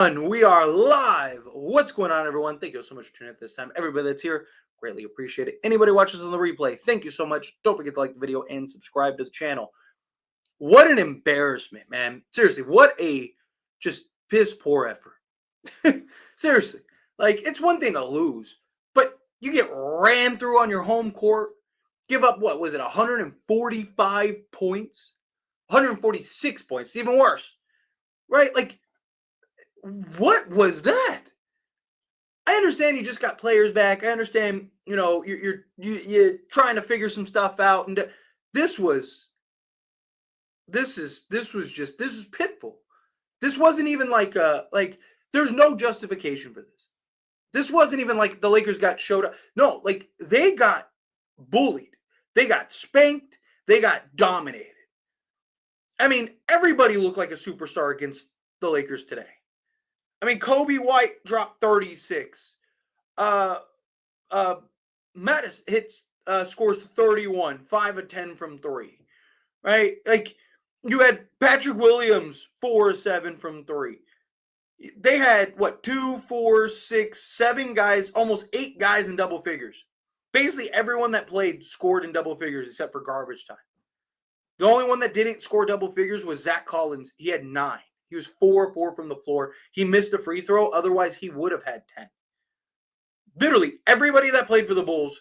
We are live. What's going on, everyone? Thank you so much for tuning in this time. Everybody that's here, greatly appreciate it. Anybody watches on the replay, thank you so much. Don't forget to like the video and subscribe to the channel. What an embarrassment, man. Seriously, what a just piss poor effort. Seriously, like it's one thing to lose, but you get ran through on your home court, give up what was it, 145 points, 146 points, even worse, right? Like, what was that? I understand you just got players back. I understand, you're trying to figure some stuff out, and this was pitiful. This wasn't even like there's no justification for this. This wasn't even like the Lakers got showed up. No, like they got bullied. They got spanked. They got dominated. I mean, everybody looked like a superstar against the Lakers today. I mean, Kobe White dropped 36. Mattis scores 31, 5 of 10 from 3. Right? Like, you had Patrick Williams, 4 of 7 from 3. They had, 2, 4, 6, 7 guys, almost 8 guys in double figures. Basically, everyone that played scored in double figures except for garbage time. The only one that didn't score double figures was Zach Collins. He had 9. He was 4 of 4 from the floor. He missed a free throw. Otherwise, he would have had 10. Literally, everybody that played for the Bulls,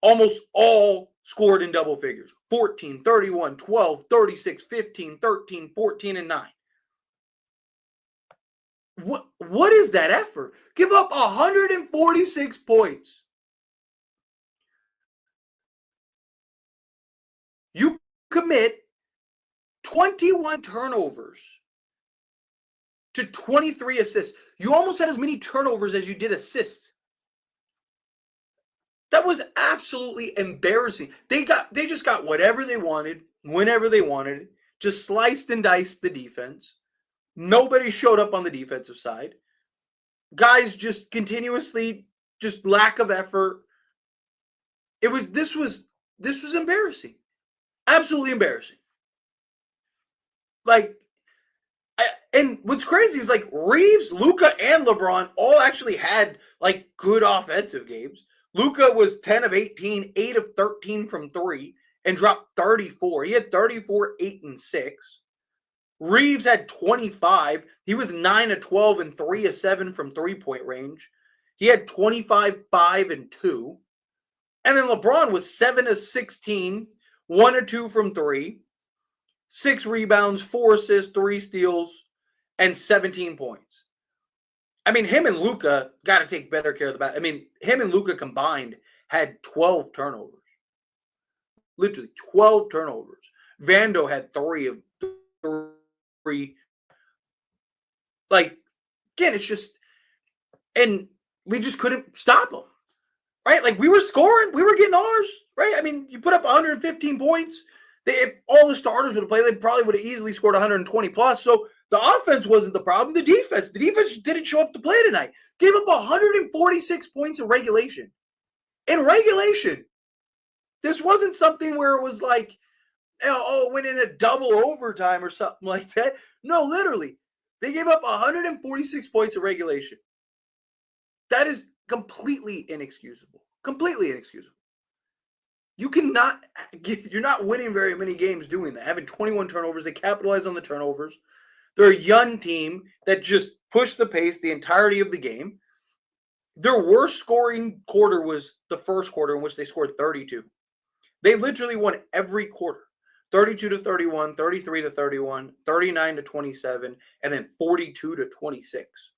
almost all scored in double figures. 14, 31, 12, 36, 15, 13, 14, and 9. What is that effort? Give up 146 points. You commit 21 turnovers to 23 assists. You almost had as many turnovers as you did assists. That was absolutely embarrassing. They just got whatever they wanted, whenever they wanted, just sliced and diced the defense. Nobody showed up on the defensive side. Guys just continuously, just lack of effort. This was embarrassing. Absolutely embarrassing. Like, and what's crazy is like Reeves, Luka, and LeBron all actually had like good offensive games. Luka was 10 of 18, 8 of 13 from 3, and dropped 34. He had 34, 8, and 6. Reeves had 25. He was 9 of 12 and 3 of 7 from three-point range. He had 25, 5, and 2. And then LeBron was 7 of 16, 1 of 2 from 3, 6 rebounds, 4 assists, 3 steals, and 17 points. I mean, him and Luka got to take better care of the ball. I mean, him and Luka combined had 12 turnovers. Literally 12 turnovers. Vando had 3 of 3. Like, again, it's just, and we just couldn't stop them. Right? Like, we were scoring. We were getting ours. Right? I mean, you put up 115 points. If all the starters would have played, they probably would have easily scored 120 plus. So the offense wasn't the problem. The defense didn't show up to play tonight. Gave up 146 points in regulation. In regulation. This wasn't something where it was like, went in a double overtime or something like that. No, literally. They gave up 146 points in regulation. That is completely inexcusable. Completely inexcusable. You're not winning very many games doing that. Having 21 turnovers, they capitalize on the turnovers. They're a young team that just pushed the pace the entirety of the game. Their worst scoring quarter was the first quarter in which they scored 32. They literally won every quarter. 32 to 31, 33 to 31, 39 to 27, and then 42 to 26.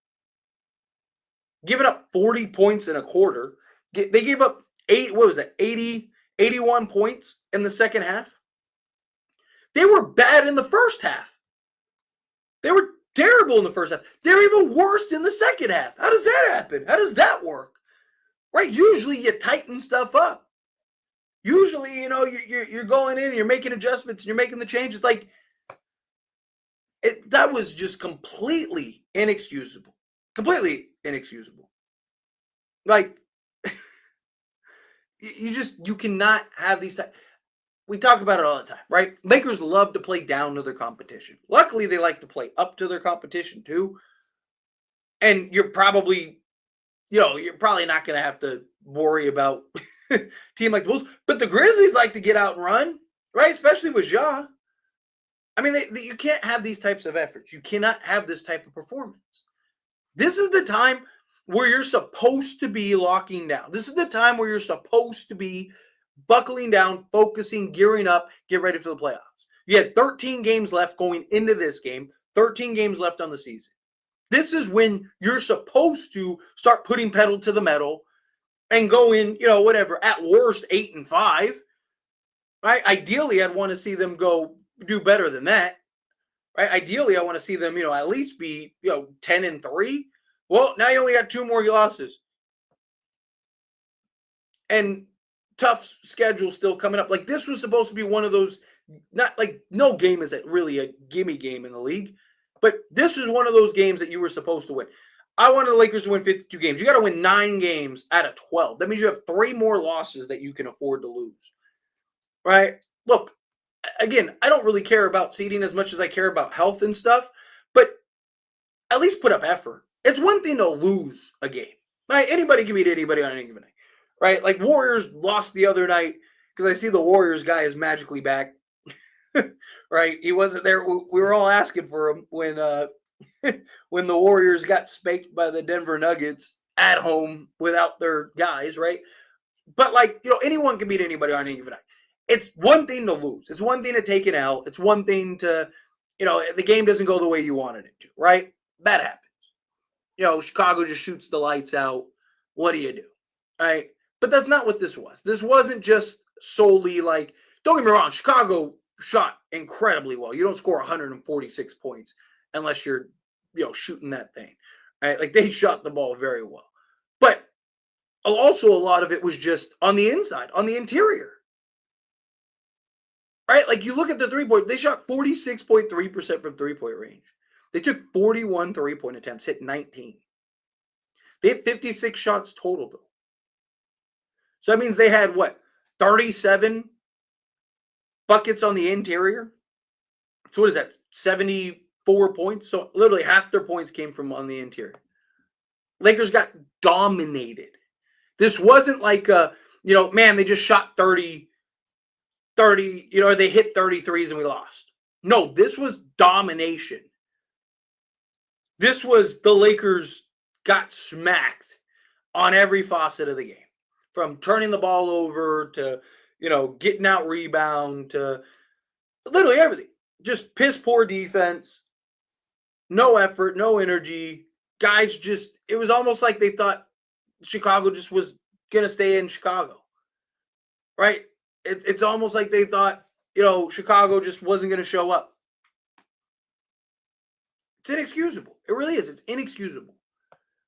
Giving up 40 points in a quarter. They gave up 81 points in the second half. They were bad in the first half. They were terrible in the first half. They're even worse in the second half. How does that happen? How does that work? Right? Usually you tighten stuff up. Usually, you're going in and you're making adjustments and you're making the changes. Like, that was just completely inexcusable. Completely inexcusable. Like, you cannot have these. We talk about it all the time, right? Lakers love to play down to their competition. Luckily, they like to play up to their competition too. And you're probably, you're probably not going to have to worry about a team like the Bulls. But the Grizzlies like to get out and run, right? Especially with Ja. I mean, you can't have these types of efforts. You cannot have this type of performance. This is the time where you're supposed to be locking down. This is the time where you're supposed to be buckling down, focusing, gearing up, get ready for the playoffs. You had 13 games left going into this game, 13 games left on the season. This is when you're supposed to start putting pedal to the metal and go in, whatever, at worst 8-5. Right? Ideally, I'd want to see them go do better than that. Right? Ideally, I want to see them, at least be, 10-3. Well, now you only got 2 more losses. And tough schedule still coming up. Like, this was supposed to be one of those, not like no game is really a gimme game in the league, but this is one of those games that you were supposed to win. I wanted the Lakers to win 52 games. You got to win 9 games out of 12. That means you have 3 more losses that you can afford to lose. Right? Look, again, I don't really care about seeding as much as I care about health and stuff, but at least put up effort. It's one thing to lose a game. Right? Anybody can beat anybody on any given night. Right? Like Warriors lost the other night because I see the Warriors guy is magically back. Right? He wasn't there. We were all asking for him when when the Warriors got spanked by the Denver Nuggets at home without their guys, right? But like, anyone can beat anybody on any given night. It's one thing to lose. It's one thing to take an L. It's one thing to, the game doesn't go the way you wanted it to, right? That happens. Chicago just shoots the lights out. What do you do? Right? But that's not what this was. This wasn't just solely like, don't get me wrong, Chicago shot incredibly well. You don't score 146 points unless you're, shooting that thing. Right? Like they shot the ball very well. But also a lot of it was just on the inside, on the interior. Right? Like you look at the 3-point, they shot 46.3% from 3-point range. They took 41 3-point attempts, hit 19. They had 56 shots total, though. So that means they had, 37 buckets on the interior? So what is that, 74 points? So literally half their points came from on the interior. Lakers got dominated. This wasn't like, they just shot 30, they hit 33s and we lost. No, this was domination. This was the Lakers got smacked on every facet of the game. From turning the ball over to, getting out rebound to literally everything. Just piss poor defense, no effort, no energy. Guys it was almost like they thought Chicago just was going to stay in Chicago. Right? It's almost like they thought, Chicago just wasn't going to show up. It's inexcusable. It really is. It's inexcusable.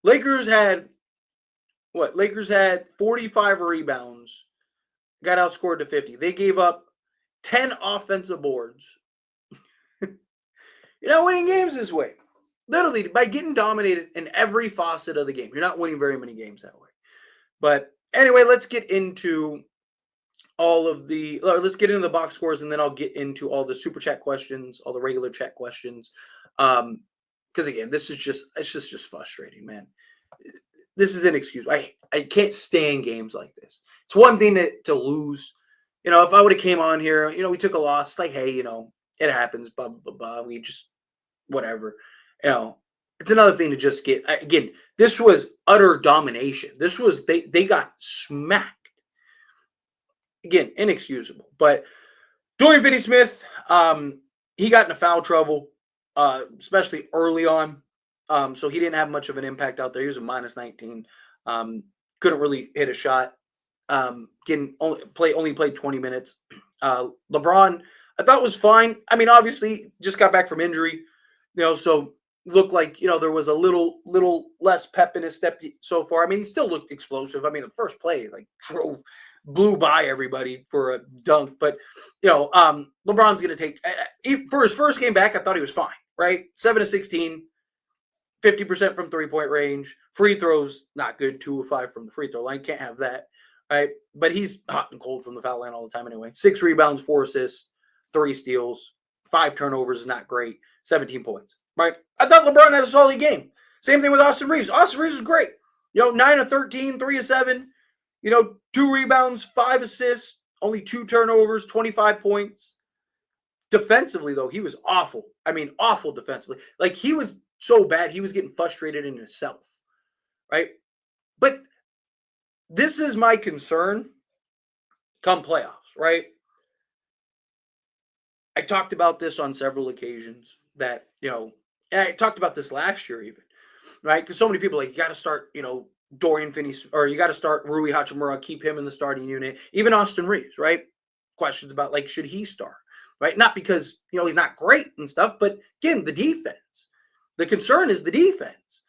Lakers had 45 rebounds, got outscored to 50. They gave up 10 offensive boards. You're not winning games this way. Literally, by getting dominated in every facet of the game. You're not winning very many games that way. But anyway, let's get into let's get into the box scores, and then I'll get into all the super chat questions, all the regular chat questions. Because again, it's just frustrating, man. This is inexcusable. I can't stand games like this. It's one thing to lose. If I would have came on here, we took a loss. It's like, hey, it happens. Blah, blah, blah. We just, whatever. It's another thing to just get, again, this was utter domination. This was, they got smacked. Again, inexcusable. But Dorian Finney-Smith, he got into foul trouble, especially early on. So he didn't have much of an impact out there. He was a minus 19. Couldn't really hit a shot. Only played 20 minutes. LeBron, I thought was fine. I mean, obviously, just got back from injury, so looked like, there was a little less pep in his step so far. I mean, he still looked explosive. I mean, the first play, blew by everybody for a dunk. But, LeBron's going to take, for his first game back, I thought he was fine, right? 7 of 16. 50% from 3-point range. Free throws, not good. 2 of 5 from the free throw line. Can't have that. Right? But he's hot and cold from the foul line all the time anyway. 6 rebounds, 4 assists, 3 steals, 5 turnovers is not great. 17 points. Right? I thought LeBron had a solid game. Same thing with Austin Reeves. Austin Reeves was great. 9 of 13, 3 of 7, 2 rebounds, 5 assists, only 2 turnovers, 25 points. Defensively, though, he was awful. I mean, awful defensively. Like, he was so bad, he was getting frustrated in himself, right? But this is my concern come playoffs, right? I talked about this on several occasions that, and I talked about this last year even, right? Because so many people you got to start, Dorian Finney, or you got to start Rui Hachimura, keep him in the starting unit. Even Austin Reeves, right? Questions about should he start, right? Not because, he's not great and stuff, but again, the defense. The concern is the defense.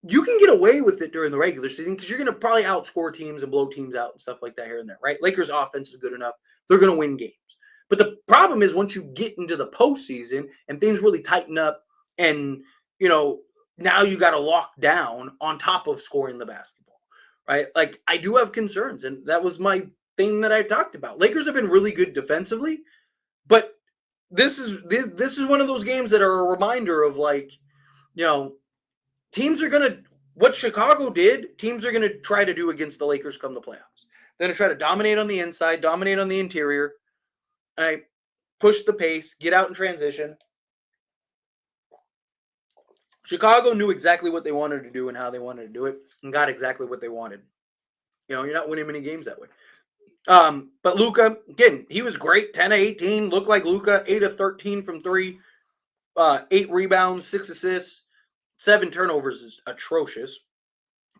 You can get away with it during the regular season because you're going to probably outscore teams and blow teams out and stuff like that here and there, right? Lakers offense is good enough. They're going to win games. But the problem is once you get into the postseason and things really tighten up and, now you got to lock down on top of scoring the basketball, right? I do have concerns, and that was my thing that I talked about. Lakers have been really good defensively, but this is one of those games that are a reminder of teams are going to, what Chicago did, teams are going to try to do against the Lakers come the playoffs. They're going to try to dominate on the inside, dominate on the interior, right? Push the pace, get out in transition. Chicago knew exactly what they wanted to do and how they wanted to do it and got exactly what they wanted. You're not winning many games that way. But Luka, again, he was great. 10 of 18, looked like Luka. 8 of 13 from 3, 8 rebounds, 6 assists, 7 turnovers is atrocious.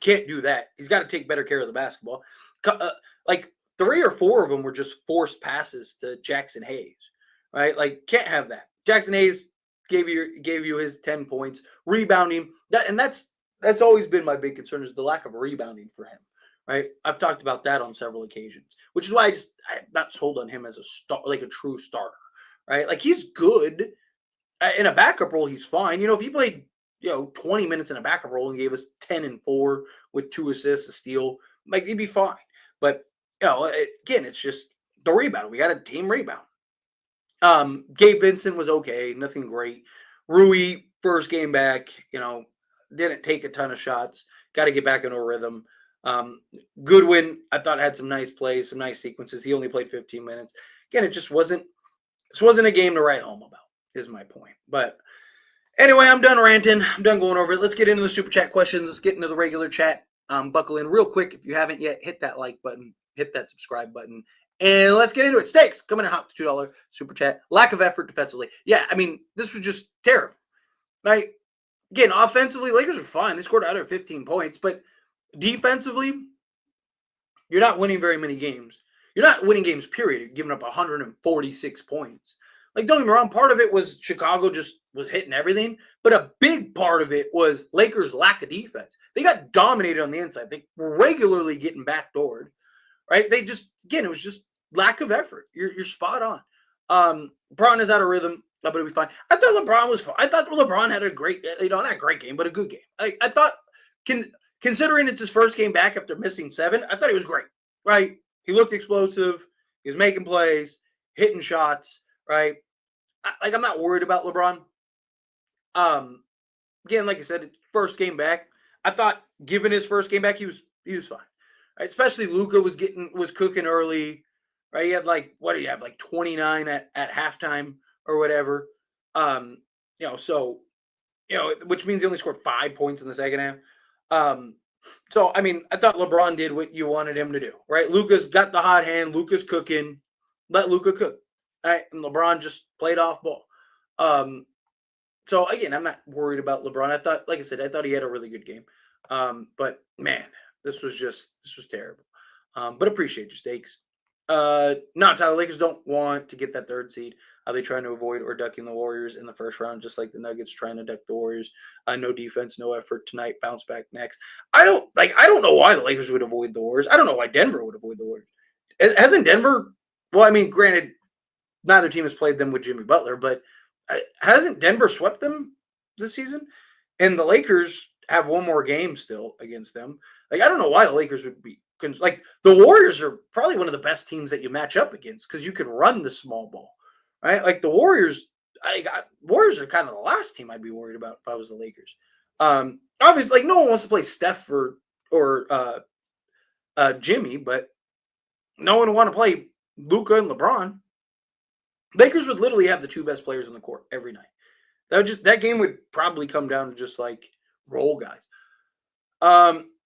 Can't do that. He's got to take better care of the basketball. 3 or 4 of them were just forced passes to Jackson Hayes, right? Can't have that. Jackson Hayes gave you his 10 points, rebounding. That's always been my big concern is the lack of rebounding for him, right? I've talked about that on several occasions, which is why I'm not sold on him as a true starter, right? He's good in a backup role. He's fine. If he played 20 minutes in a backup role and gave us 10 and 4 with 2 assists, a steal, he'd be fine. But again, it's just the rebound. We got a team rebound. Gabe Vincent was okay, nothing great. Rui, first game back, didn't take a ton of shots. Got to get back into a rhythm. Goodwin, I thought had some nice plays, some nice sequences. He only played 15 minutes. Again, it just wasn't. This wasn't a game to write home about. Is my point. But anyway, I'm done ranting. I'm done going over it. Let's get into the super chat questions. Let's get into the regular chat. Buckle in real quick. If you haven't yet, hit that like button, hit that subscribe button. And let's get into it. Stakes coming in hot with $2 super chat. Lack of effort defensively. Yeah, I mean, this was just terrible. Right? Again, offensively, Lakers are fine. They scored 15 points. But defensively, you're not winning very many games. You're not winning games, period. You're giving up 146 points. Don't get me wrong, part of it was Chicago just was hitting everything. But a big part of it was Lakers' lack of defense. They got dominated on the inside. They were regularly getting backdoored. Right? They just, again, it was just lack of effort. You're spot on. LeBron is out of rhythm, but it'll be fine. I thought LeBron was fine. I thought LeBron had a great, not a great game, but a good game. I thought, considering it's his first game back after missing 7, I thought he was great, right? He looked explosive. He was making plays, hitting shots, right? I'm not worried about LeBron. Again, like I said, first game back. I thought, given his first game back, he was fine. Right? Especially Luka was cooking early, right? He had 29 at halftime or whatever. Which means he only scored 5 points in the second half. So I mean, I thought LeBron did what you wanted him to do, right? Luka's got the hot hand. Luka's cooking. Let Luka cook, right? And LeBron just played off ball. So again, I'm not worried about LeBron. I thought, like I said, I thought he had a really good game. But man, this was terrible. But appreciate your stakes. Not Tyler. Lakers don't want to get that 3rd seed. Are they trying to avoid or ducking the Warriors in the first round, just like the Nuggets trying to duck the Warriors? No defense, no effort tonight. Bounce back next. I don't know why the Lakers would avoid the Warriors. I don't know why Denver would avoid the Warriors. Hasn't Denver? Well, I mean, granted, neither team has played them with Jimmy Butler, but hasn't Denver swept them this season? And the Lakers have one more game still against them. I don't know why the Lakers would be the Warriors are probably one of the best teams that you match up against because you can run the small ball, right? The Warriors, Warriors are kind of the last team I'd be worried about if I was the Lakers. Obviously, like no one wants to play Steph or Jimmy, but no one would want to play Luka and LeBron. Lakers would literally have the two best players on the court every night. That game would probably come down to just like role guys.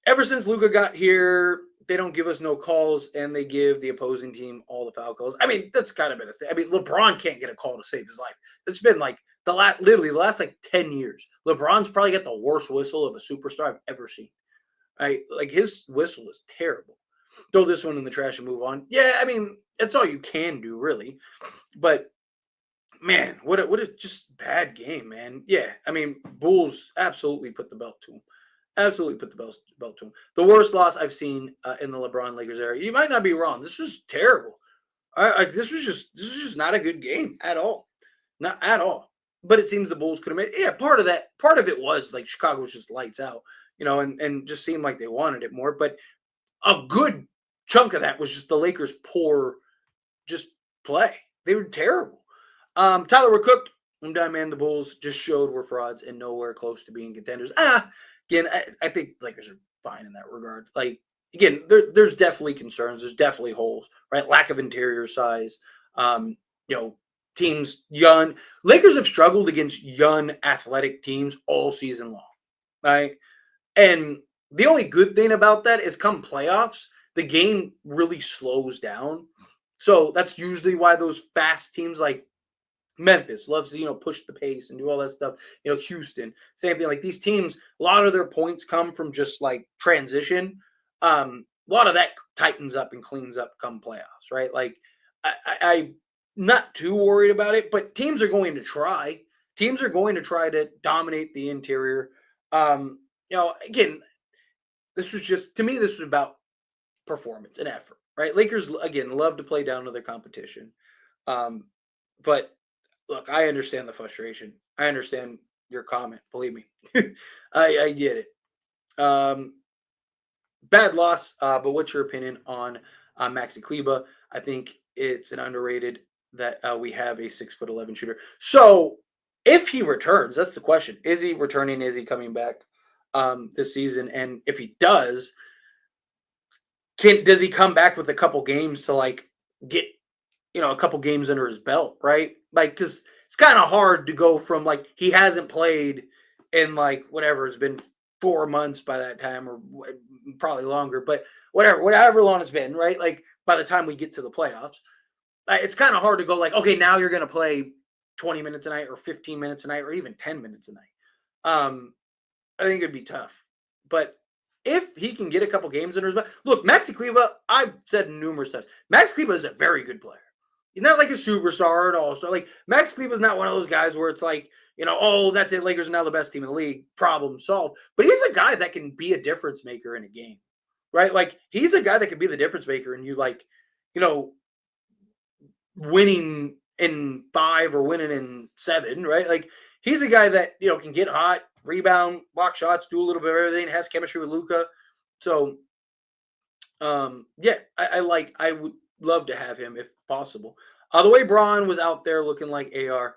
Ever since Luka got here, they don't give us no calls, and they give the opposing team all the foul calls. I mean, that's kind of been a thing. I mean, LeBron can't get a call to save his life. It's been like literally the last like 10 years. LeBron's probably got the worst whistle of a superstar I've ever seen. Like his whistle is terrible. Throw this one in the trash and move on. Yeah, I mean, that's all you can do, really. But man, what a just bad game, man. Yeah, I mean, Bulls absolutely put the belt to him. Absolutely put the belt to him. The worst loss I've seen in the LeBron Lakers era. You might not be wrong. This was terrible. This was just not a good game at all. Not at all. But it seems the Bulls could have made. Yeah, part of it was like Chicago was just lights out, and just seemed like they wanted it more. But a good chunk of that was just the Lakers' poor just play. They were terrible. Tyler, we're cooked. I'm done, man. The Bulls just showed we're frauds and nowhere close to being contenders. Again, I think Lakers are fine in that regard. Like, again, there's definitely concerns. There's definitely holes, right? Lack of interior size. Teams young. Lakers have struggled against young athletic teams all season long, right? And the only good thing about that is come playoffs, the game really slows down. So that's usually why those fast teams like Memphis loves to, push the pace and do all that stuff. Houston, same thing. Like these teams, a lot of their points come from just like transition. A lot of that tightens up and cleans up come playoffs, right? Like I'm not too worried about it, but teams are going to try. Teams are going to try to dominate the interior. Again, this was about performance and effort, right? Lakers, again, love to play down to their competition. But look, I understand the frustration. I understand your comment. Believe me, I get it. Bad loss. But what's your opinion on Maxi Kleba? I think it's an underrated that we have a 6'11" shooter. So if he returns, that's the question: is he returning? Is he coming back this season? And if he does, does he come back with a couple games to like get a couple games under his belt, right? Like, because it's kind of hard to go from like he hasn't played in like whatever, it's been 4 months by that time, or probably longer, but whatever long it's been, right? Like by the time we get to the playoffs, it's kind of hard to go like, okay, now you're going to play 20 minutes a night or 15 minutes a night or even 10 minutes a night. I think it'd be tough, but if he can get a couple games under his belt, look, Maxi Kleba, I've said numerous times, Max Kleba is a very good player. He's not like a superstar at all. So, like, Max Kleba is not one of those guys where it's like, oh, that's it. Lakers are now the best team in the league. Problem solved. But he's a guy that can be a difference maker in a game, right? Like, he's a guy that can be the difference maker and you, like, winning in 5 or winning in 7, right? Like, he's a guy that, can get hot, rebound, block shots, do a little bit of everything, has chemistry with Luka. So, I would love to have him if possible. The way Braun was out there looking like AR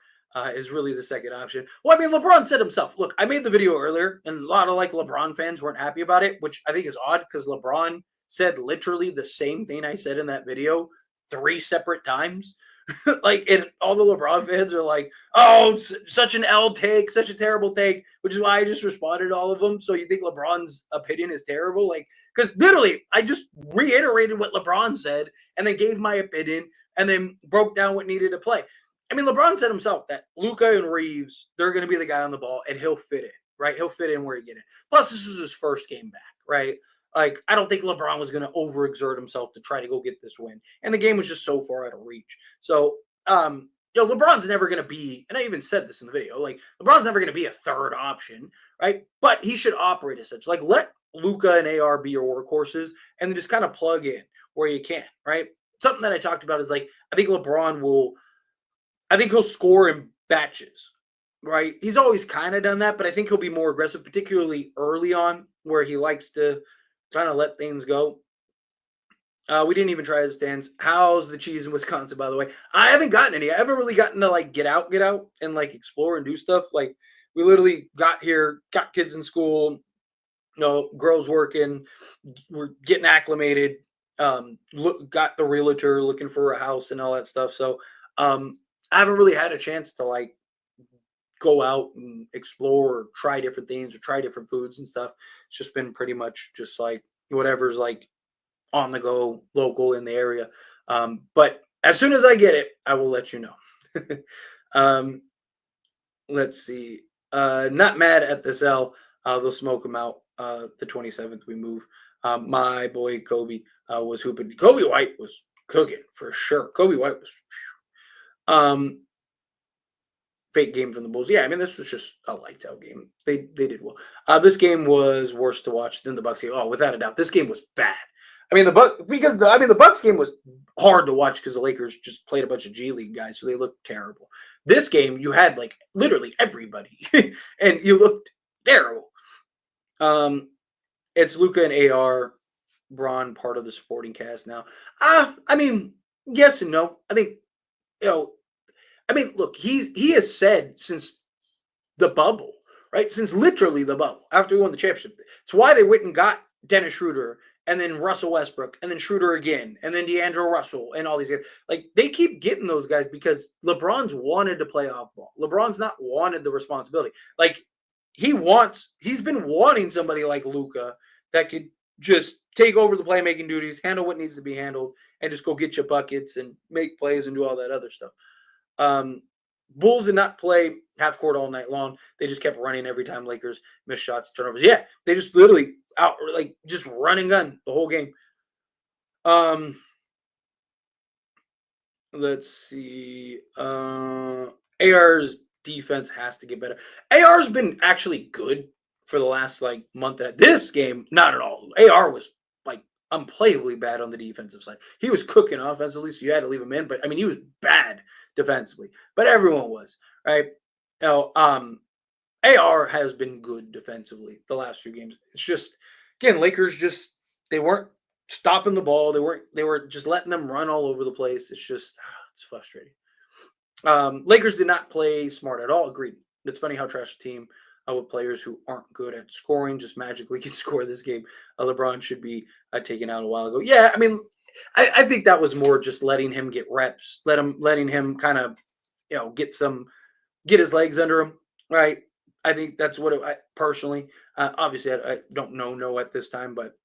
is really the second option. Well, I mean, LeBron said himself, look, I made the video earlier and a lot of like LeBron fans weren't happy about it, which I think is odd because LeBron said literally the same thing I said in that video 3 separate times. Like, and all the LeBron fans are like, oh, such an L take, such a terrible take, which is why I just responded to all of them. So you think LeBron's opinion is terrible? Like, because literally, I just reiterated what LeBron said and then gave my opinion and then broke down what needed to play. I mean, LeBron said himself that Luka and Reeves, they're going to be the guy on the ball and he'll fit in, right? He'll fit in where he get in. Plus, this was his first game back, right? Like, I don't think LeBron was going to overexert himself to try to go get this win. And the game was just so far out of reach. So, LeBron's never going to be, and I even said this in the video, like, LeBron's never going to be a third option, right? But he should operate as such. Like, let Luka and AR be your workhorses and then just kind of plug in where you can, right? Something that I talked about is, like, I think he'll score in batches, right? He's always kind of done that, but I think he'll be more aggressive, particularly early on where he likes to kind of let things go. We didn't even try his stands. How's the cheese in Wisconsin, by the way? I haven't gotten any. I haven't really gotten to like get out and like explore and do stuff. Like we literally got here, got kids in school, girls working, we're getting acclimated. Got the realtor looking for a house and all that stuff. So I haven't really had a chance to like go out and explore or try different things or try different foods and stuff. It's just been pretty much just like whatever's like on the go, local in the area. But as soon as I get it, I will let you know. um, let's see. Not mad at the sell. They'll smoke them out. The 27th we move. My boy Kobe was hooping. Kobe White was cooking for sure. Kobe White was. Um, Fake game from the Bulls. Yeah, I mean this was just a lights out game. They did well. This game was worse to watch than the Bucks game. Oh, without a doubt, this game was bad. I mean the Bucks game was hard to watch because the Lakers just played a bunch of G League guys, so they looked terrible. This game you had like literally everybody, and you looked terrible. It's Luca and AR, Braun part of the supporting cast now. I mean yes and no. I think you know I mean, look, he has said since the bubble, right? Since literally the bubble, after he won the championship. It's why they went and got Dennis Schroeder and then Russell Westbrook and then Schroeder again and then D'Angelo Russell and all these guys. Like they keep getting those guys because LeBron's wanted to play off ball. LeBron's not wanted the responsibility. Like he's been wanting somebody like Luca that could just take over the playmaking duties, handle what needs to be handled, and just go get you buckets and make plays and do all that other stuff. Bulls did not play half court all night long. They just kept running every time Lakers missed shots, turnovers. Yeah, they just literally out like just run and gun the whole game. Let's see. AR's defense has to get better. AR's been actually good for the last like month. This game, not at all. AR was like unplayably bad on the defensive side. He was cooking offensively, so you had to leave him in. But I mean, he was bad defensively. But everyone was, right? AR has been good defensively the last few games. It's just again, Lakers just they weren't stopping the ball. They were just letting them run all over the place. It's just it's frustrating. Lakers did not play smart at all. Agreed. It's funny how trash a team with players who aren't good at scoring just magically can score this game. LeBron should be taken out a while ago. Yeah, I mean, I think that was more just letting him get reps, letting him kind of, get his legs under him, right? I think that's what I personally. Obviously, I don't know at this time, but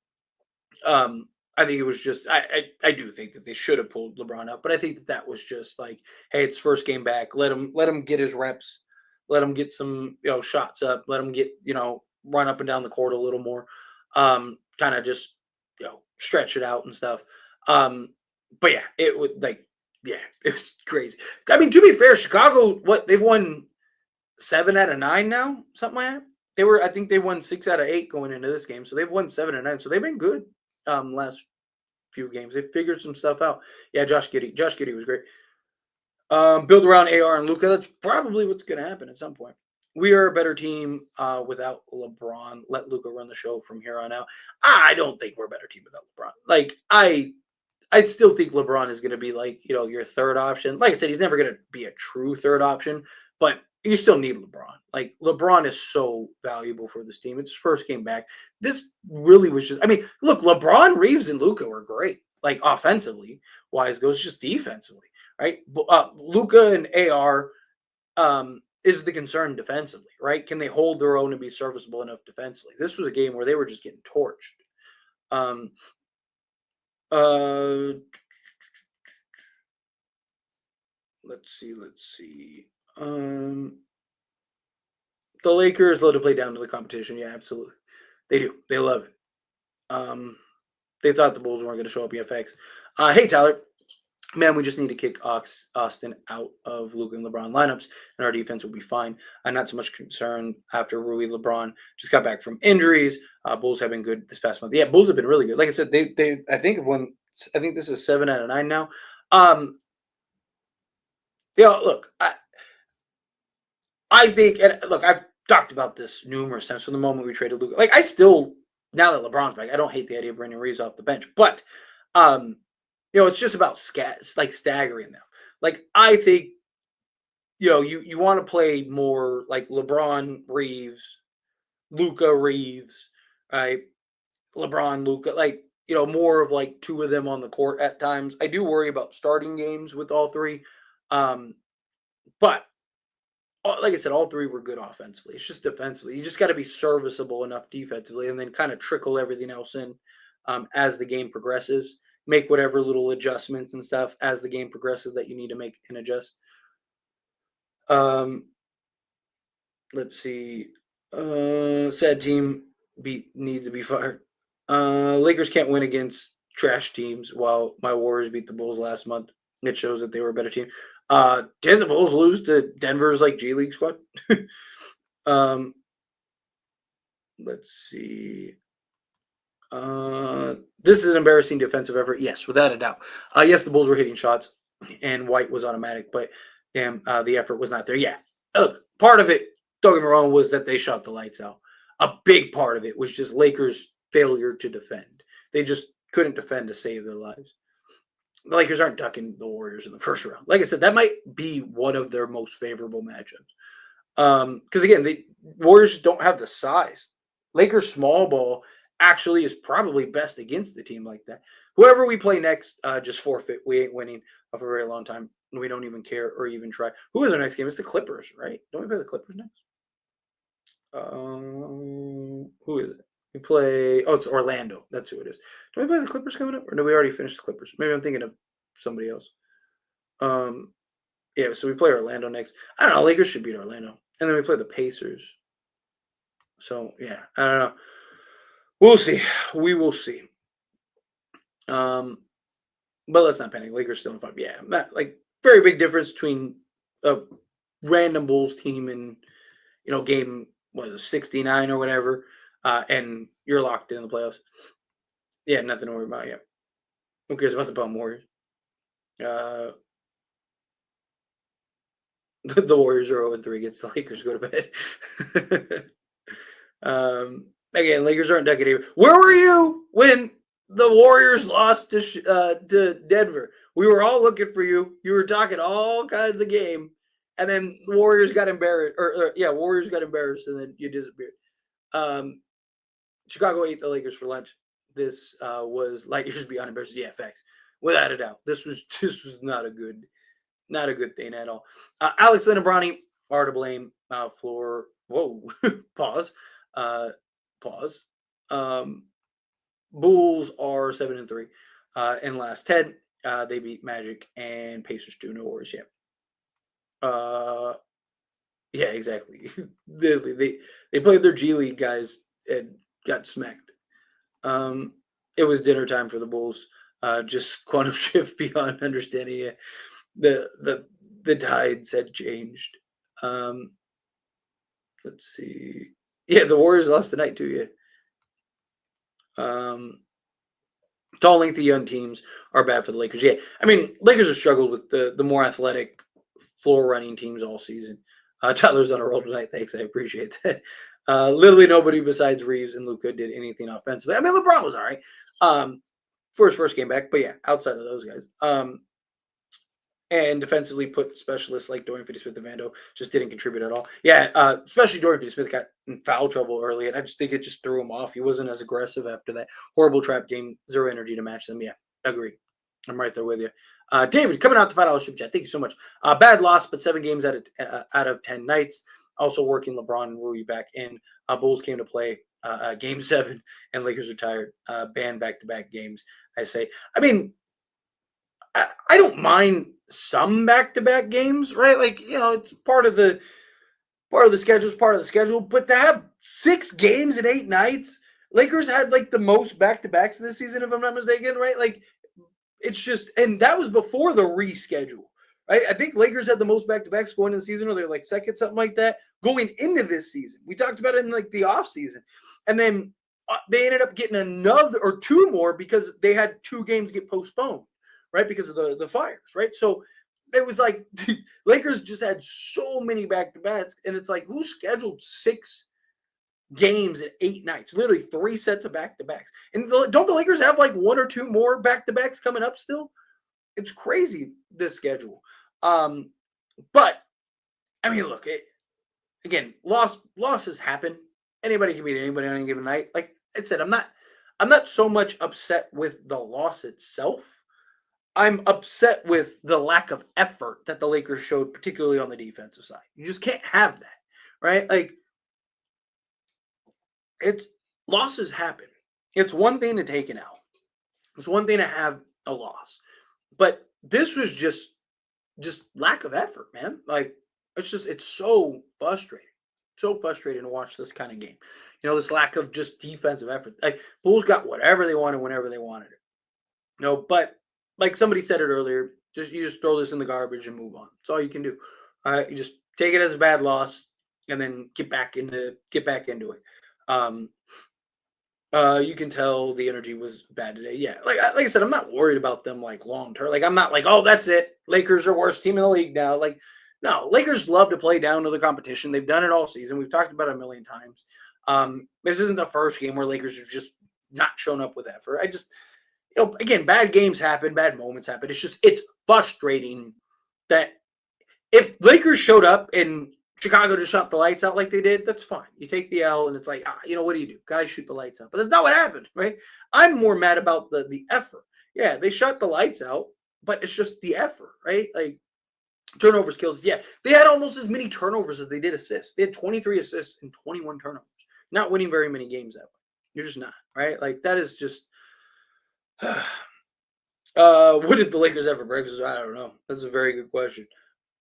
I think it was just I do think that they should have pulled LeBron up, but I think that was just like, hey, it's first game back. Let him get his reps. Let him get some shots up. Let him get run up and down the court a little more. Kind of just stretch it out and stuff. But yeah, it would it was crazy. I mean, to be fair, Chicago, they've won 7 out of 9 now, something like that. I think they won 6 out of 8 going into this game, so they've won 7 and 9. So they've been good last few games. They figured some stuff out. Yeah, Josh Giddey was great. Build around AR and Luca. That's probably what's going to happen at some point. We are a better team without LeBron. Let Luca run the show from here on out. I don't think we're a better team without LeBron. Like I still think LeBron is going to be like your third option. Like I said, he's never going to be a true third option, but you still need LeBron. Like LeBron is so valuable for this team. It's his first game back. This really was just. I mean, look, LeBron, Reeves, and Luca were great. Like offensively, wise goes just defensively, right? Luca and AR is the concern defensively, right? Can they hold their own and be serviceable enough defensively? This was a game where they were just getting torched. Let's see. The Lakers love to play down to the competition. Yeah, absolutely. They do. They love it. They thought the Bulls weren't going to show up in FX. Hey, Tyler. Man, we just need to kick Austin out of Luka and LeBron lineups, and our defense will be fine. I'm not so much concerned after Rui. LeBron just got back from injuries. Bulls have been good this past month. Yeah, Bulls have been really good. Like I said, they I think this is 7 out of 9 now. Look, I think, and look, I've talked about this numerous times from the moment we traded Luka. Like I still, now that LeBron's back, I don't hate the idea of bringing Reeves off the bench, but it's just about staggering them. Like I think, you want to play more like LeBron Reeves, Luca Reeves, right? LeBron, Luca, like, more of like two of them on the court at times. I do worry about starting games with all three. Um, but like I said, all three were good offensively. It's just defensively. You just got to be serviceable enough defensively and then kind of trickle everything else in as the game progresses. Make whatever little adjustments and stuff as the game progresses that you need to make and adjust. Um, let's see. Sad team needs to be fired. Lakers can't win against trash teams while my Warriors beat the Bulls last month. It shows that they were a better team. Did the Bulls lose to Denver's like G League squad? um, let's see. This is an embarrassing defensive effort. Yes, without a doubt. Yes, the Bulls were hitting shots, and White was automatic, but damn, the effort was not there. Yeah, look, part of it, don't get me wrong, was that they shot the lights out. A big part of it was just Lakers' failure to defend. They just couldn't defend to save their lives. The Lakers aren't ducking the Warriors in the first round. Like I said, that might be one of their most favorable matchups. Because again, the Warriors don't have the size. Lakers small ball actually is probably best against the team like that. Whoever we play next, just forfeit. We ain't winning for a very long time. We don't even care or even try. Who is our next game? It's the Clippers, right? Don't we play the Clippers next? Who is it? We play. Oh, it's Orlando. That's who it is. Do we play the Clippers coming up, or do we already finish the Clippers? Maybe I'm thinking of somebody else. Yeah. So we play Orlando next. I don't know. Lakers should beat Orlando, and then we play the Pacers. So yeah, I don't know. We'll see. We will see. But let's not panic. Lakers still in five. Yeah, not like very big difference between a random Bulls team and game was it 69 or whatever, and you're locked in the playoffs. Yeah, nothing to worry about. Yeah, who cares about the Bum Warriors? Uh, the Warriors are 0-3 against the Lakers. Go to bed. Again, Lakers aren't ducking either. Where were you when the Warriors lost to Denver? We were all looking for you. You were talking all kinds of game, and then the Warriors got embarrassed. Warriors got embarrassed, and then you disappeared. Chicago ate the Lakers for lunch. This was light years beyond embarrassing. Yeah, facts, without a doubt. This was not a good thing at all. Alex Linabrani are to blame for pause. Pause. Bulls are 7-3 in last 10. They beat Magic and Pacers 2. No Warriors yet. Yeah, exactly. they played their G League guys and got smacked. It was dinner time for the Bulls. Just quantum shift beyond understanding. Yeah. The tides had changed. Let's see. Yeah, the Warriors lost tonight too. Yeah. Tall, lengthy young teams are bad for the Lakers. Yeah, I mean, Lakers have struggled with the more athletic floor running teams all season. Tyler's on a roll tonight. Thanks, I appreciate that. Literally nobody besides Reeves and Luka did anything offensively. I mean, LeBron was all right for his first game back, but yeah, outside of those guys. And defensively put specialists like Dorian Finney-Smith and Vando just didn't contribute at all. Yeah, especially Dorian Finney-Smith got in foul trouble early, and I just think it just threw him off. He wasn't as aggressive after that horrible trap game. Zero energy to match them. Yeah, agree. I'm right there with you. David, coming out to $5 super chat. Thank you so much. Bad loss, but 7 games out of 10 nights. Also working LeBron and Rui back in. Bulls came to play game 7, and Lakers retired. Banned back-to-back games, I say. I mean, I don't mind some back-to-back games, right? Like, it's part of the schedule, is part of the schedule. But to have 6 games in 8 nights, Lakers had like the most back-to-backs this season, if I'm not mistaken, right? Like, it's just, and that was before the reschedule, right? I think Lakers had the most back-to-backs going into the season, or they're like second, something like that, going into this season. We talked about it in like the off season, and then they ended up getting another or 2 more because they had 2 games get postponed, right? Because of the fires, right? So it was like Lakers just had so many back-to-backs, and it's like, who scheduled 6 games in 8 nights? Literally 3 sets of back-to-backs. And don't the Lakers have like 1 or 2 more back-to-backs coming up still? It's crazy, this schedule. But I mean, look, again, losses happen. Anybody can beat anybody on any given night. Like, I said I'm not so much upset with the loss itself. I'm upset with the lack of effort that the Lakers showed, particularly on the defensive side. You just can't have that, right? Like it's losses happen. It's one thing to take an L. It's one thing to have a loss. But this was just lack of effort, man. Like it's so frustrating. So frustrating to watch this kind of game. This lack of just defensive effort. Like Bulls got whatever they wanted whenever they wanted it. But like somebody said it earlier, you just throw this in the garbage and move on. That's all you can do. All right, you just take it as a bad loss and then get back into it. Um, you can tell the energy was bad today. Yeah, like I said, I'm not worried about them like long term. Like I'm not like, oh, that's it. Lakers are worst team in the league now. Like, no, Lakers love to play down to the competition. They've done it all season. We've talked about it a million times. This isn't the first game where Lakers are just not showing up with effort. Again, bad games happen, bad moments happen. It's frustrating that if Lakers showed up and Chicago just shot the lights out like they did, that's fine. You take the L and it's like, what do you do? Guys shoot the lights out. But that's not what happened, right? I'm more mad about the effort. Yeah, they shot the lights out, but it's just the effort, right? Like turnovers kills. Yeah, they had almost as many turnovers as they did assists. They had 23 assists and 21 turnovers. Not winning very many games that way. You're just not, right? Like that is just what did the Lakers ever breakfast? I don't know. That's a very good question.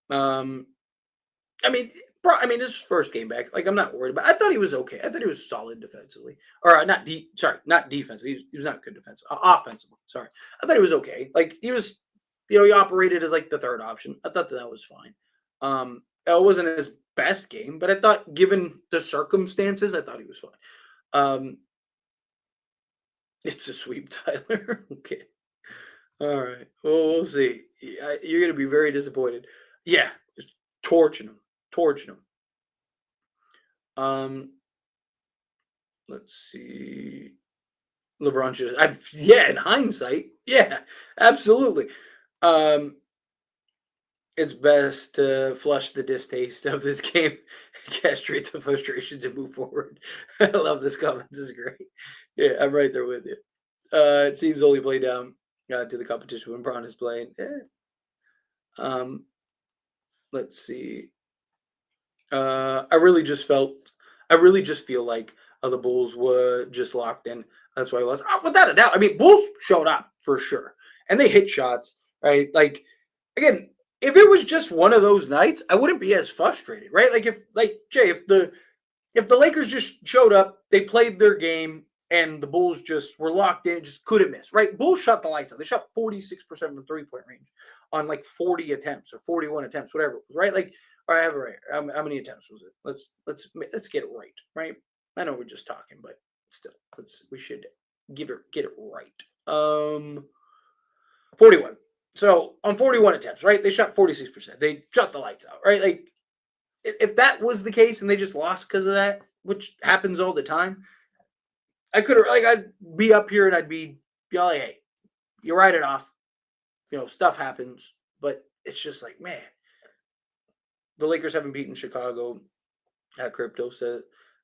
I mean, his first game back. Like, I'm not worried about. I thought he was okay. I thought he was solid defensively, or not defensively. He was not good defensively. Offensively. Sorry, I thought he was okay. Like he was, he operated as like the third option. I thought that was fine. It wasn't his best game, but I thought, given the circumstances, I thought he was fine. It's a sweep, Tyler. Okay. All right. Well, we'll see. You're going to be very disappointed. Yeah. Torching him. Let's see. LeBron just, in hindsight, yeah, absolutely. It's best to flush the distaste of this game, castrate the frustrations, and move forward. I love this comment. This is great. Yeah, I'm right there with you. It seems only play down to the competition when Braun is playing. Yeah. Let's see. I really just feel like the Bulls were just locked in. That's why I lost. Without a doubt. I mean, Bulls showed up for sure, and they hit shots. Right? Like again, if it was just one of those nights, I wouldn't be as frustrated. Right? Like if the Lakers just showed up, they played their game, and the Bulls just were locked in, just couldn't miss. Right? Bulls shot the lights out. They shot 46% from the 3-point range on like 40 attempts or 41 attempts, whatever it was. Right? Like. All right, I have it right. How many attempts was it? Let's get it right. I know we're just talking, but still, we should get it right. 41. So on 41 attempts, right? They shot 46%. They shut the lights out, right? Like if that was the case and they just lost because of that, which happens all the time, I'd be up here and I'd be like, hey, you write it off. Stuff happens, but it's just like, man. The Lakers haven't beaten Chicago. Crypto said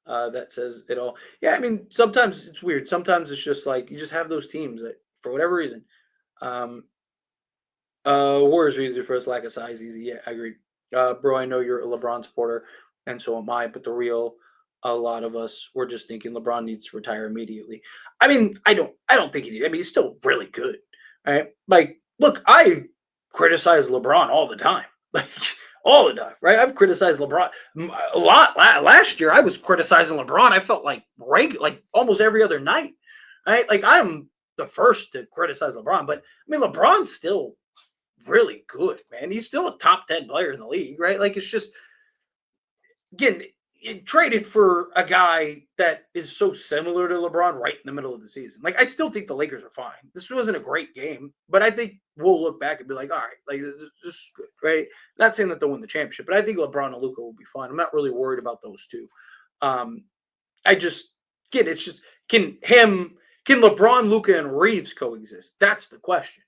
that says it all. Yeah, I mean, sometimes it's weird. Sometimes it's just like you just have those teams that, for whatever reason, Warriors are easy for us, lack of size, easy. Yeah, I agree. Bro, I know you're a LeBron supporter, and so am I. But a lot of us were just thinking LeBron needs to retire immediately. I mean, I don't think he needs. I mean, he's still really good, right? Like, look, I criticize LeBron all the time, like. All the time, right? I've criticized LeBron a lot. Last year, I was criticizing LeBron. I felt like almost every other night, right? Like I'm the first to criticize LeBron, but I mean LeBron's still really good, man. He's still a top 10 player in the league, right? Like it's just again, it traded for a guy that is so similar to LeBron right in the middle of the season. Like I still think the Lakers are fine. This wasn't a great game, but I think we'll look back and be like, all right, like this is good, right? Not saying that they'll win the championship, but I think LeBron and Luka will be fine. I'm not really worried about those two. It's just can LeBron, Luka, and Reeves coexist? That's the question.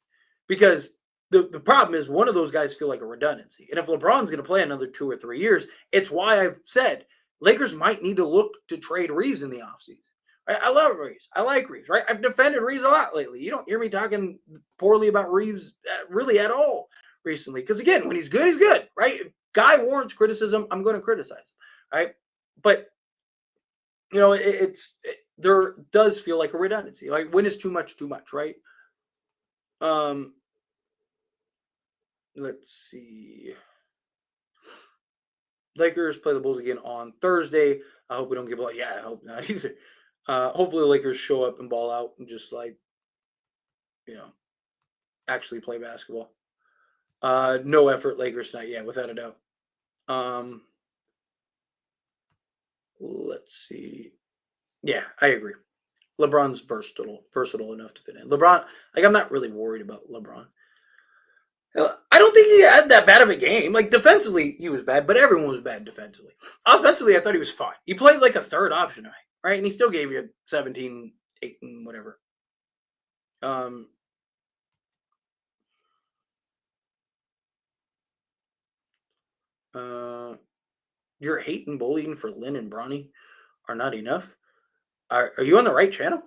Because the problem is one of those guys feel like a redundancy. And if LeBron's going to play another 2 or 3 years, it's why I've said Lakers might need to look to trade Reeves in the offseason. I love Reeves. I like Reeves, right? I've defended Reeves a lot lately. You don't hear me talking poorly about Reeves really at all recently. Because again, when he's good, right? If guy warrants criticism, I'm going to criticize him, right? But there does feel like a redundancy. Like when is too much, right? Um, let's see. Lakers play the Bulls again on Thursday. I hope we don't get blown. Yeah, I hope not either. Hopefully the Lakers show up and ball out and just you know, actually play basketball. No effort Lakers tonight, yeah, without a doubt. Let's see. Yeah, I agree. LeBron's versatile enough to fit in. LeBron, like I'm not really worried about LeBron. I don't think he had that bad of a game. Like defensively, he was bad, but everyone was bad defensively. Offensively, I thought he was fine. He played like a third option, right? And he still gave you 17, 8, and whatever. Your hate and bullying for Lynn and Bronny are not enough. Are you on the right channel?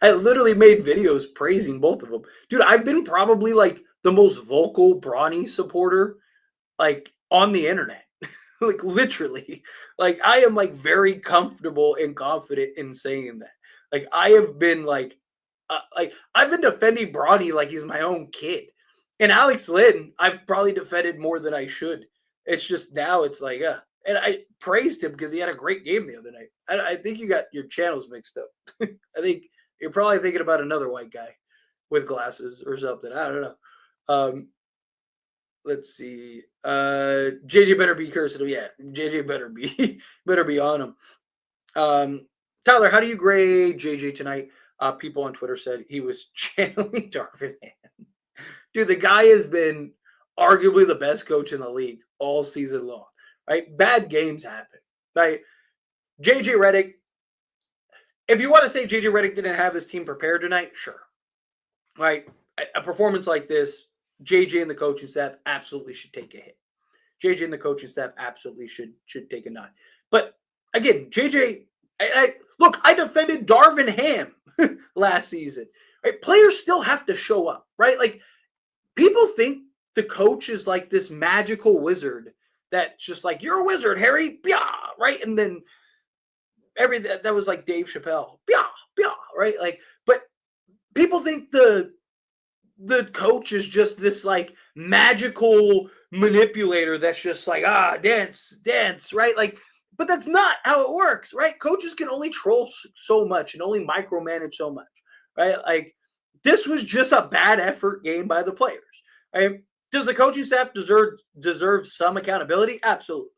I literally made videos praising both of them. Dude, I've been probably like the most vocal Bronny supporter like on the internet. Like literally. Like I am like very comfortable and confident in saying that. Like I have been like I've been defending Bronny like he's my own kid. And Alex Lynn, I've probably defended more than I should. It's just now it's like, and I praised him because he had a great game the other night. I think you got your channels mixed up. I think you're probably thinking about another white guy with glasses or something. I don't know. Let's see. JJ better be cursing him. Yeah, JJ better be on him. Tyler, how do you grade JJ tonight? People on Twitter said he was channeling Darvin Ham. Dude, the guy has been arguably the best coach in the league all season long. Right? Bad games happen. Right? JJ Redick. If you want to say JJ Redick didn't have this team prepared tonight, sure. Right? A performance like this, JJ and the coaching staff absolutely should take a hit. JJ and the coaching staff absolutely should take a nod. But again, JJ, look, I defended Darvin Ham last season. Right? Players still have to show up, right? Like people think the coach is like this magical wizard that's just like, you're a wizard, Harry, yeah, right? And then that was like Dave Chappelle, yeah, right? Like, but people think the coach is just this like magical manipulator that's just like dance, right? Like, but that's not how it works, right? Coaches can only troll so much and only micromanage so much, right? Like this was just a bad effort game by the players. Right? Does the coaching staff deserve some accountability? Absolutely,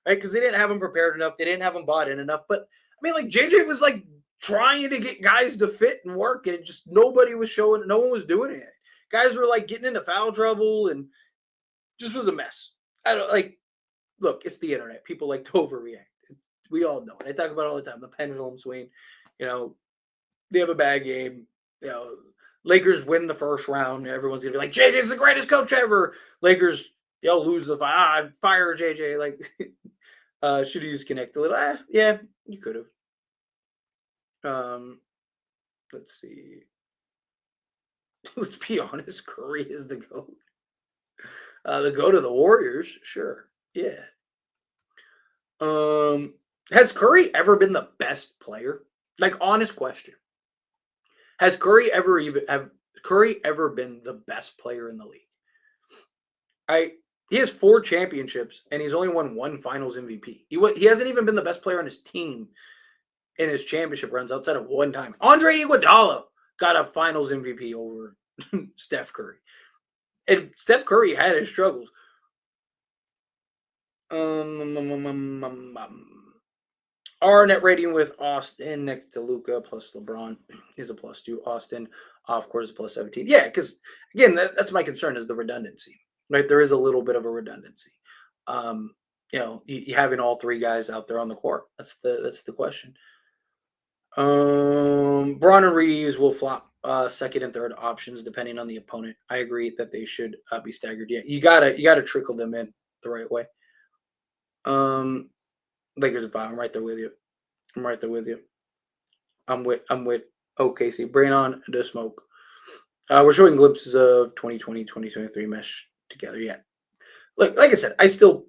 right? Because they didn't have them prepared enough, they didn't have them bought in enough. But I mean, like JJ was like trying to get guys to fit and work, and it just nobody was showing, no one was doing it. Guys were like getting into foul trouble and just was a mess. I don't like, look, it's the internet. People like to overreact. We all know it. I talk about it all the time. The pendulum swing, they have a bad game. Lakers win the first round. Everyone's going to be like, JJ's the greatest coach ever. Lakers, lose the fight. Fire JJ. Like, should he just connect a little? Yeah, you could have. Let's see. Let's be honest, Curry is the GOAT. The GOAT of the Warriors, sure. Yeah. Has Curry ever been the best player? Like, honest question. Has Curry ever been the best player in the league? He has 4 championships and he's only won 1 Finals MVP. He hasn't even been the best player on his team in his championship runs outside of one time. Andre Iguodala got a Finals MVP over Steph Curry. And Steph Curry had his struggles. Our net rating with Austin next to Luka plus LeBron is a +2. Austin, of course, is +17. Yeah, because again, that's my concern is the redundancy. Right, there is a little bit of a redundancy. You having all 3 guys out there on the court. That's the question. Braun and Reeves will flop second and third options depending on the opponent. I agree that they should be staggered. Yeah, you gotta trickle them in the right way. Lakers at 5. I'm right there with you. I'm right there with you. I'm with OKC. Bring on the smoke. We're showing glimpses of 2020, 2023 mesh together. Yeah. Like I said, I still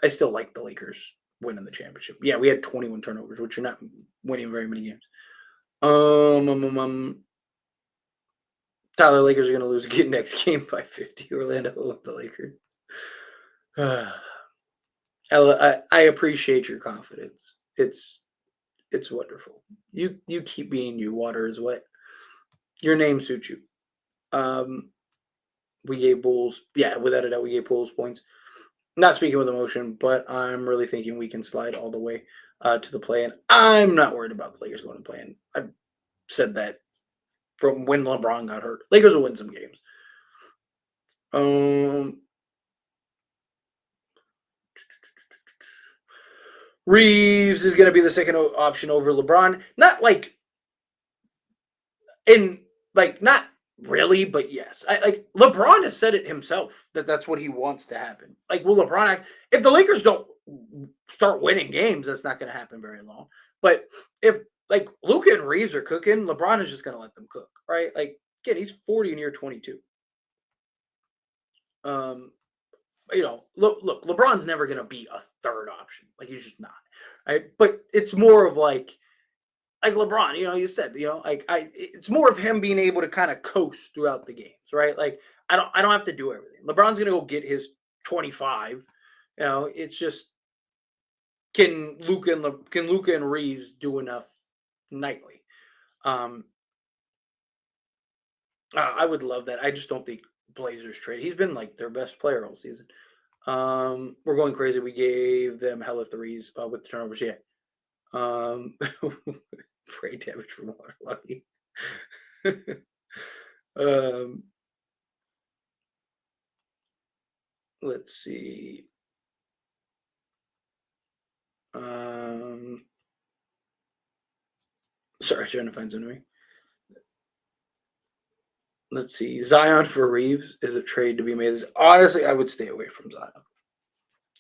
like the Lakers winning the championship. Yeah, we had 21 turnovers, which you're not winning very many games. Um, um, um, um, Tyler, Lakers are going to lose again next game by 50. Orlando with the Lakers. I appreciate your confidence. It's wonderful. You keep being you. Water is wet. Your name suits you. Um, we gave Bulls, yeah, without a doubt, we gave Bulls points. Not speaking with emotion, but I'm really thinking we can slide all the way to the play-in. I'm not worried about the Lakers going to play-in. I've said that from when LeBron got hurt. Lakers will win some games. Um, Reeves is going to be the second option over LeBron. Not like in like not really, but yes. Like LeBron has said it himself that that's what he wants to happen. Like, will LeBron act if the Lakers don't start winning games? That's not going to happen very long. But if like Luka and Reeves are cooking, LeBron is just going to let them cook, right? Like again, he's 40 in year 22. Um, look, LeBron's never going to be a third option. Like he's just not, right? But it's more of like LeBron, you said, it's more of him being able to kind of coast throughout the games, right? Like I don't have to do everything. LeBron's gonna go get his 25. It's just can Luca and Reeves do enough nightly? Um, I would love that. I just don't think Blazers trade. He's been like their best player all season. We're going crazy. We gave them hella threes with the turnovers. Yeah. Brain damage from water. Lucky. um, let's see. Um, Sorry, trying to find something. Let's see. Zion for Reeves is a trade to be made. Honestly, I would stay away from Zion.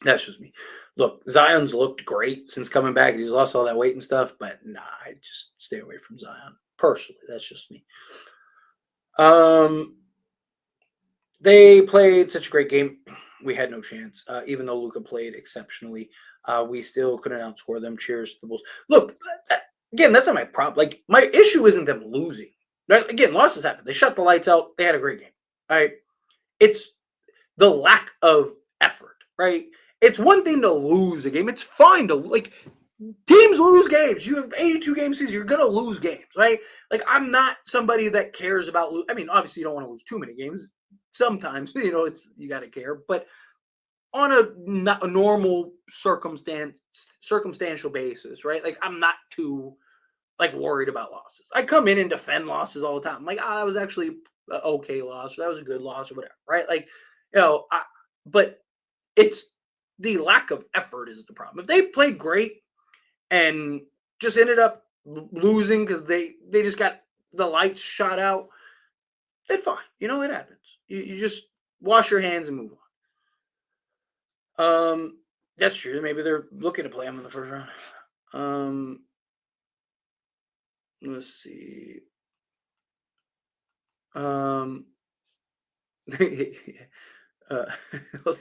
That's just me. Look, Zion's looked great since coming back. He's lost all that weight and stuff, but nah, I just stay away from Zion. Personally, that's just me. Um, They played such a great game. We had no chance. Even though Luca played exceptionally, we still couldn't outscore them. Cheers to the Bulls. Look, again, that's not my problem. Like, my issue isn't them losing. Right? Again, losses happen. They shut the lights out. They had a great game. All right. It's the lack of effort, right? It's one thing to lose a game. It's fine to, like, teams lose games. You have 82 game season. You're gonna lose games, right? Like, I'm not somebody that cares about. I mean, obviously, you don't want to lose too many games. Sometimes, it's you got to care, but on a normal circumstantial basis, right? Like, I'm not too like worried about losses. I come in and defend losses all the time. I'm like, that was actually an okay loss, or that was a good loss, or whatever, right? Like, but it's the lack of effort is the problem. If they played great and just ended up losing because they just got the lights shot out, then fine. It happens. You just wash your hands and move on. That's true. Maybe they're looking to play him in the first round. Let's see. All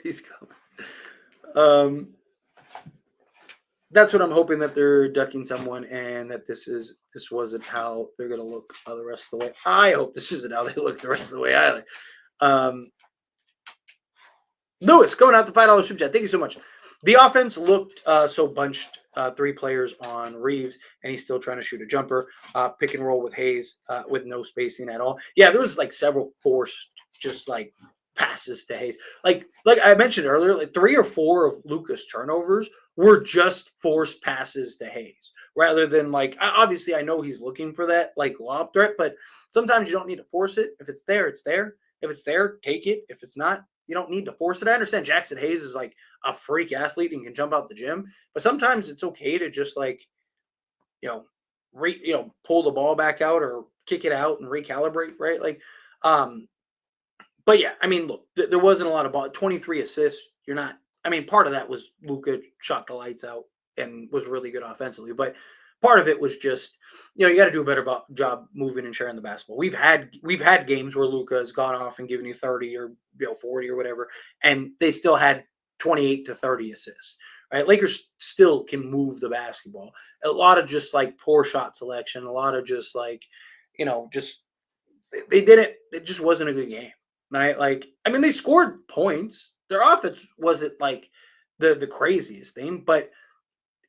these comments. That's what I'm hoping, that they're ducking someone, and that this wasn't how they're gonna look the rest of the way. I hope this isn't how they look the rest of the way either. Lewis going out the $5 super chat. Thank you so much. The offense looked so bunched. 3 players on Reeves, and he's still trying to shoot a jumper. Pick and roll with Hayes with no spacing at all. Yeah, there was like several forced just like passes to Hayes. Like I mentioned earlier, like 3 or 4 of Luka's turnovers were just forced passes to Hayes, rather than like, obviously I know he's looking for that like lob threat, but sometimes you don't need to force it. If it's there, it's there. If it's there, take it. If it's not, you don't need to force it. I understand Jackson Hayes is like a freak athlete and can jump out the gym, but sometimes it's okay to just like, pull the ball back out or kick it out and recalibrate, right? Like, but yeah, I mean, look, there wasn't a lot of ball. 23 assists. Part of that was Luka shot the lights out and was really good offensively, but part of it was just, you got to do a better job moving and sharing the basketball. We've had games where Luka has gone off and given you 30 or 40 or whatever, and they still had 28 to 30 assists. Right? Lakers still can move the basketball. A lot of just like poor shot selection, a lot of just like, just they didn't. It just wasn't a good game. Right? Like, I mean, they scored points. Their offense wasn't like the craziest thing, but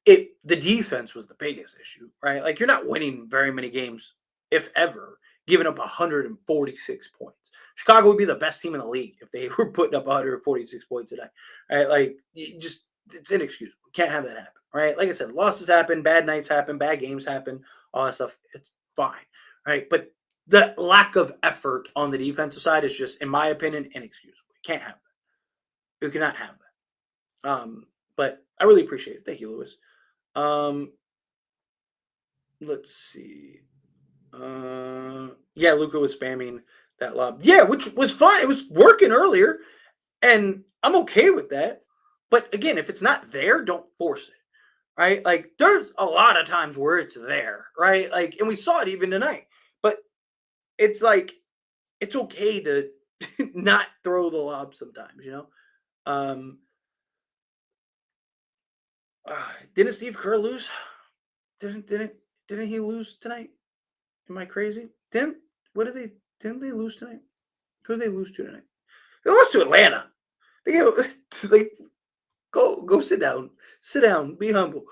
the defense was the biggest issue, right? Like, you're not winning very many games, if ever, giving up 146 points. Chicago would be the best team in the league if they were putting up 146 points a night, right? Like, it's inexcusable. Can't have that happen, right? Like I said, losses happen, bad nights happen, bad games happen, all that stuff. It's fine, right? But the lack of effort on the defensive side is just, in my opinion, inexcusable. You can't have that. You cannot have that. But I really appreciate it. Thank you, Lewis. Let's see. Yeah, Luka was spamming that lob. Yeah, which was fine. It was working earlier, and I'm okay with that. But again, if it's not there, don't force it. Right? Like, there's a lot of times where it's there, right? Like, and we saw it even tonight. But it's like, it's okay to not throw the lob sometimes, Didn't Steve Kerr lose? Didn't he lose tonight? Am I crazy? Didn't they lose tonight? Who did they lose to tonight? They lost to Atlanta. They go sit down. Sit down. Be humble.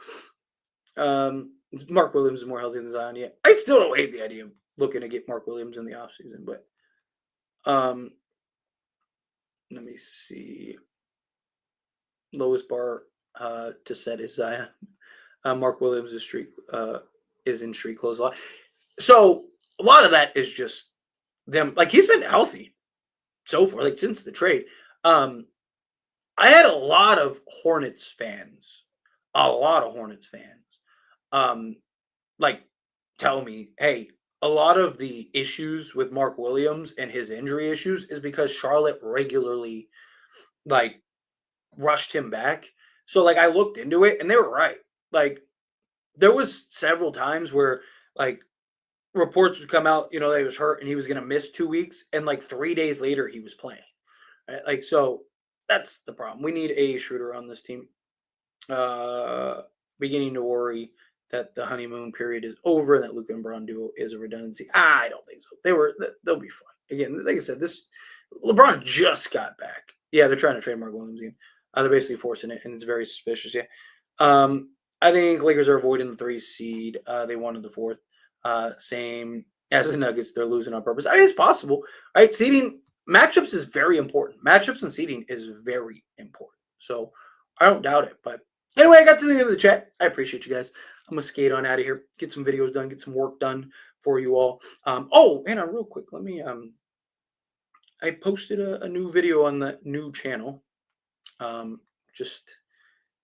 Mark Williams is more healthy than Zion. Yeah. I still don't hate the idea of looking to get Mark Williams in the offseason, but let me see. Lowest bar to set is Zion. Mark Williams is in street clothes a lot. So a lot of that is just them. Like, he's been healthy so far, like since the trade. I had a lot of Hornets fans, like, tell me, hey, a lot of the issues with Mark Williams and his injury issues is because Charlotte regularly, like, rushed him back. So, like, I looked into it, and they were right. Like, there was several times where, like, reports would come out, that he was hurt and he was going to miss 2 weeks, and like 3 days later he was playing. Right? Like, so that's the problem. We need a shooter on this team. Beginning to worry that the honeymoon period is over and that Luka and Bron duo is a redundancy. I don't think so. They'll be fine. Again, like I said, this LeBron just got back. Yeah, they're trying to trade Mark Williams again. They're basically forcing it, and it's very suspicious. Yeah. I think Lakers are avoiding the 3 seed. They wanted the 4th. Same as the Nuggets. They're losing on purpose. I mean, it's possible. Right? Seeding matchups is very important. Matchups and seeding is very important. So I don't doubt it. But anyway, I got to the end of the chat. I appreciate you guys. I'm going to skate on out of here. Get some videos done. Get some work done for you all. And real quick, let me I posted a new video on the new channel. Just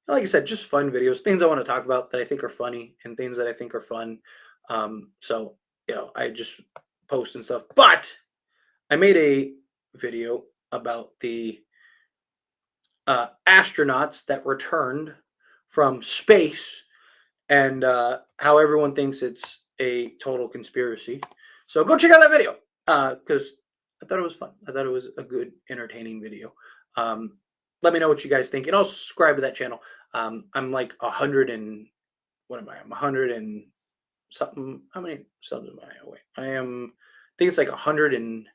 like I said, just fun videos, things I want to talk about that I think are funny and things that I think are fun. So, I just post and stuff. But I made a video about the astronauts that returned from space and how everyone thinks it's a total conspiracy. So go check out that video because I thought it was fun. I thought it was a good, entertaining video. Let me know what you guys think, and also subscribe to that channel. I'm like 100 and what am I? I'm 100 and something. How many subs am I away? I think it's like 100 and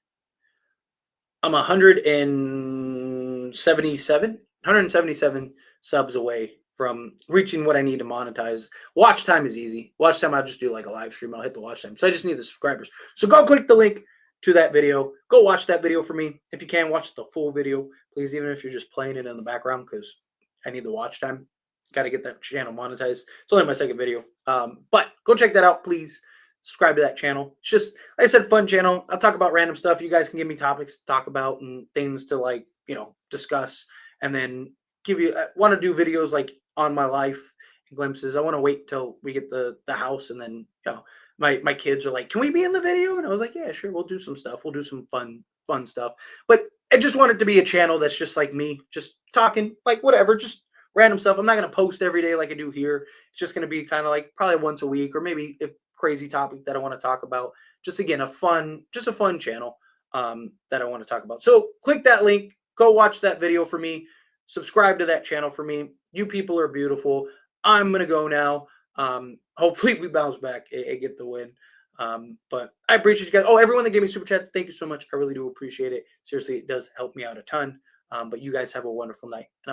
I'm 177 subs away from reaching what I need to monetize. Watch time is easy. Watch time, I'll just do like a live stream. I'll hit the watch time. So I just need the subscribers. So go click the link to that video. Go watch that video for me. If you can, watch the full video, please, even if you're just playing it in the background, because I need the watch time. Got to get that channel monetized. It's only my second video. But go check that out, please. Subscribe to that channel. It's just, like I said, fun channel. I'll talk about random stuff. You guys can give me topics to talk about and things to, like, discuss. And then I want to do videos like on my life and glimpses. I want to wait till we get the house, and then my kids are like, can we be in the video? And I was like, yeah, sure, we'll do some stuff. We'll do some fun stuff. But I just want it to be a channel that's just like me, just talking, like whatever, just random stuff. I'm not going to post every day like I do here. It's just going to be kind of like probably once a week, or maybe a crazy topic that I want to talk about. Just again, a fun channel that I want to talk about. So click that link, go watch that video for me, subscribe to that channel for me. You people are beautiful. I'm going to go now. Hopefully we bounce back and get the win. But I appreciate you guys. Oh, everyone that gave me super chats, thank you so much. I really do appreciate it. Seriously, it does help me out a ton. But you guys have a wonderful night, and I'll